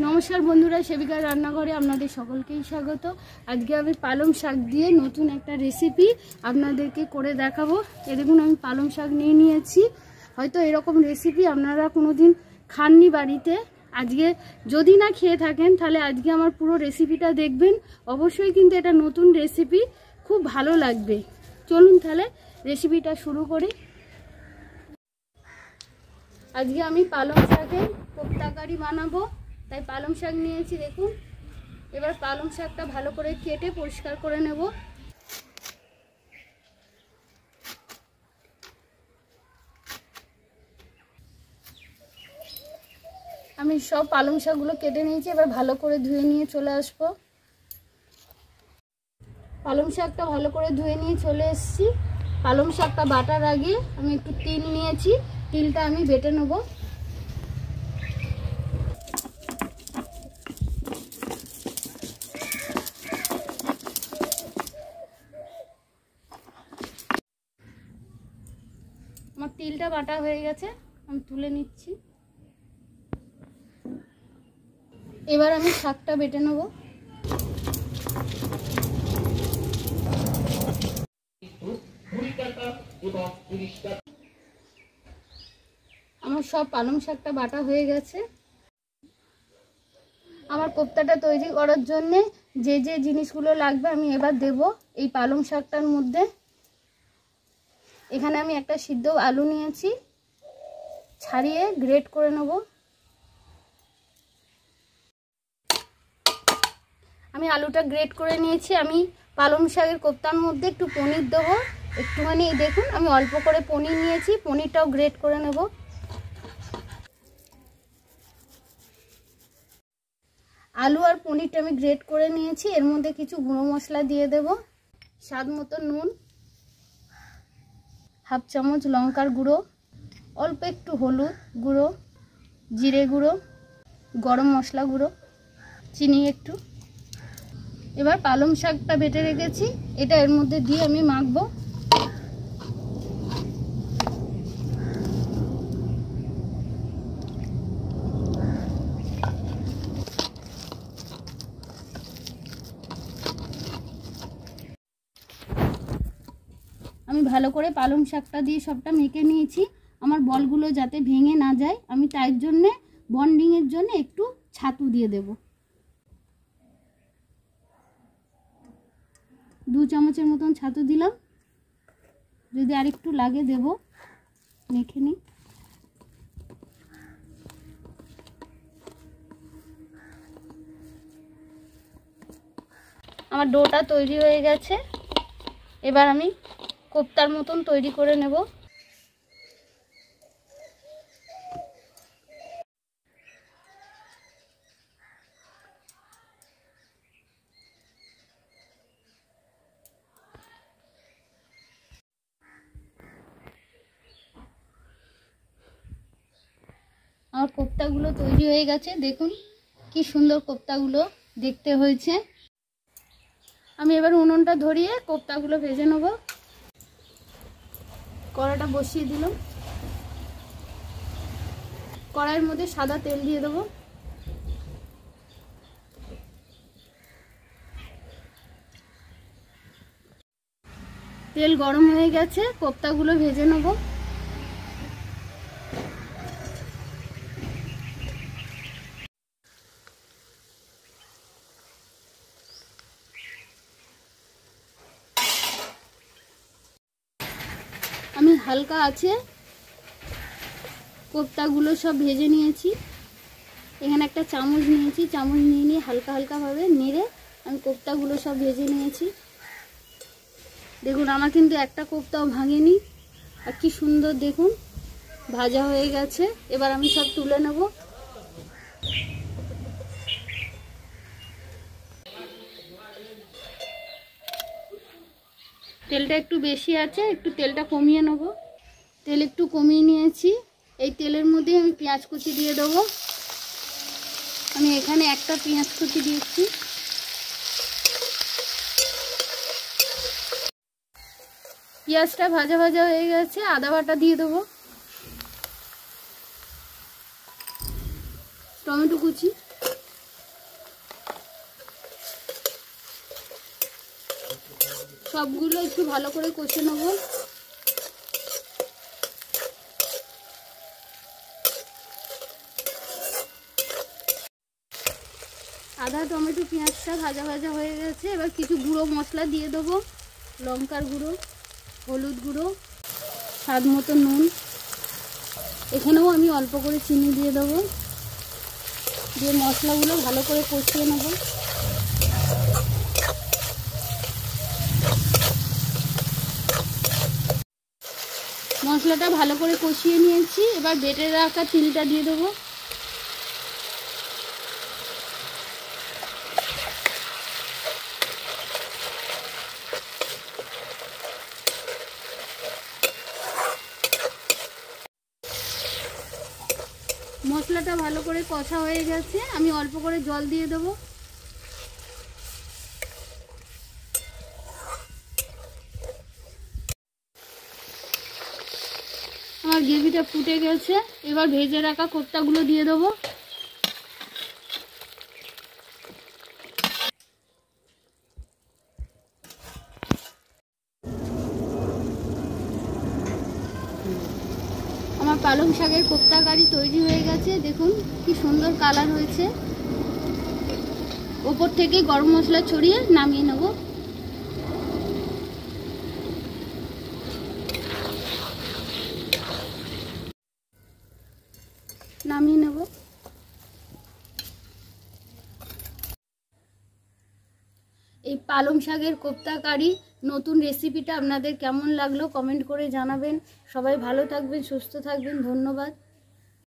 নমস্কার বন্ধুরা, সেবিকার রান্নাঘরে আপনাদের সকলকেই স্বাগত। আজকে আমি পালং শাক দিয়ে নতুন একটা রেসিপি আপনাদেরকে করে দেখাবো। এই দেখুন, আমি পালং শাক নিয়ে নিয়েছি। হয়তো এরকম রেসিপি আপনারা কোনোদিন খাননি বাড়িতে। আজকে যদি না খেয়ে থাকেন তাহলে আজকে আমার পুরো রেসিপিটা দেখবেন। অবশ্যই কিন্তু এটা নতুন রেসিপি, খুব ভালো লাগবে। চলুন তাহলে রেসিপিটা শুরু করি। আজকে আমি পালং শাকের কোপ্তা কারি বানাবো, তাই পালং শাক নিয়েছি। দেখুন, এবার পালং শাকটা ভালো করে কেটে পরিষ্কার করে নেব। আমি সব পালং শাকগুলো কেটে নিয়েছি, এবার ভালো করে ধুয়ে নিয়ে চলে আসবো। পালং শাকটা ভালো করে ধুয়ে নিয়ে চলে এসেছি। পালং শাকটা বাটার আগে আমি একটু তিল নিয়েছি, তিলটা আমি বেটে নেব। আমার তিলটা বাটা হয়ে গেছে, আমি তুলে নিচ্ছি। এবার আমি শাকটা বেটে নেব। আমার সব পালং শাকটা বাটা হয়ে গেছে। আমার কোপ্তাটা তৈরি করার জন্য যে যে জিনিসগুলো লাগবে আমি এবার দেব এই পালং শাকটার মধ্যে। এখানে আমি একটা সিদ্ধ আলু নিয়েছি, ছাড়িয়ে গ্রেট করে নেব। আমি আলুটা গ্রেট করে নিয়েছি। আমি পালং শাকের কোপ্তার মধ্যে একটু পনির দেবো, একটুখানি। দেখুন, আমি অল্প করে পনির নিয়েছি, পনিরটাও গ্রেট করে নেব। আলু আর পনিরটা আমি গ্রেট করে নিয়েছি। এর মধ্যে কিছু গুঁড়ো মশলা দিয়ে দেব। স্বাদ মতো নুন, হাফ চামচ লঙ্কার গুঁড়ো, অল্প একটু হলুদ গুঁড়ো, জিরে গুঁড়ো, গরম মশলা গুঁড়ো, চিনি একটু। এবার পালং শাকটা বেটে রেখেছি, এটা এর মধ্যে দিয়ে আমি মাখবো। আমি ভালো করে পালং শাকটা দিয়ে সবটা মেখে নিয়েছি। আমার বলগুলো যাতে ভেঙে না যায়, আমি তার জন্যে বন্ডিংয়ের জন্য একটু ছাতু দিয়ে দেব। 2 চামচের মতন ছাতু দিলাম, যদি আরেকটু লাগে দেব। মেখে নিই। আমার ডোটা তৈরি হয়ে গেছে। এবার আমি কোপ্তার মতন তৈরি করে নেব। আমার কোপ্তাগুলো তৈরি হয়ে গেছে। দেখুন কি সুন্দর কোপ্তাগুলো দেখতে হয়েছে। আমি এবার উনুনটা ধরিয়ে কোপ্তাগুলো ভেজে নেব। কড়াটা বসিয়ে দিলাম। কড়াইয়ের মধ্যে সাদা তেল দিয়ে দেবো। তেল গরম হয়ে গেছে, কোপ্তাগুলো ভেজে নেব। আমি হালকা আছে কোপ্তাগুলো সব ভেজে নিয়েছি। এখানে একটা চামচ নিয়েছি, চামচ নিয়ে হালকা হালকাভাবে নেড়ে আমি কোপ্তাগুলো সব ভেজে নিয়েছি। দেখুন, আমার কিন্তু একটা কোপ্তাও ভাঙেনি, আর কি সুন্দর দেখুন ভাজা হয়ে গেছে। এবার আমি সব তুলে নেব। তেলটা একটু বেশি আছে, একটু তেলটা কমিয়ে নেব। তেল একটু কমিয়ে নিয়েছি। এই তেলের মধ্যে আমি পেঁয়াজ কুচি দিয়ে দেবো। আমি এখানে একটা পেঁয়াজ কুচি দিয়েছি। পেঁয়াজটা ভাজা ভাজা হয়ে গেছে, আদা বাটা দিয়ে দেবো। টমেটো কুচি, সবগুলো একটু ভালো করে কষে নেব। আদা টমেটো পেঁয়াজটা ভাজা ভাজা হয়ে গেছে। এবার কিছু গুঁড়ো মশলা দিয়ে দেবো। লঙ্কার গুঁড়ো, হলুদ গুঁড়ো, স্বাদ মতো নুন, এখানেও আমি অল্প করে চিনি দিয়ে দেবো। দিয়ে মশলাগুলো ভালো করে কষিয়ে নেব। মশলাটা ভালো করে কষিয়ে নিয়েছি। এবার বেটে রাখা তিলটা দিয়ে দেবো। মশলাটা ভালো করে কষা হয়ে গেছে। আমি অল্প করে জল দিয়ে দেবো। আমার গ্রেভিটা ফুটে গেছে। এবার ভেজে রাখা কোপ্তাগুলো দিয়ে দেবো। আমার পালং শাকের কোপ্তা কারি তৈরি হয়ে গেছে। দেখুন কি সুন্দর কালার হয়েছে। ওপর থেকে গরম মশলা ছড়িয়ে নামিয়ে নেব। নামিয়ে নেব। এই পালং শাকের কোপ্তা কারি নতুন রেসিপিটা আপনাদের কেমন লাগলো কমেন্ট করে জানাবেন। সবাই ভালো থাকবেন, সুস্থ থাকবেন। ধন্যবাদ।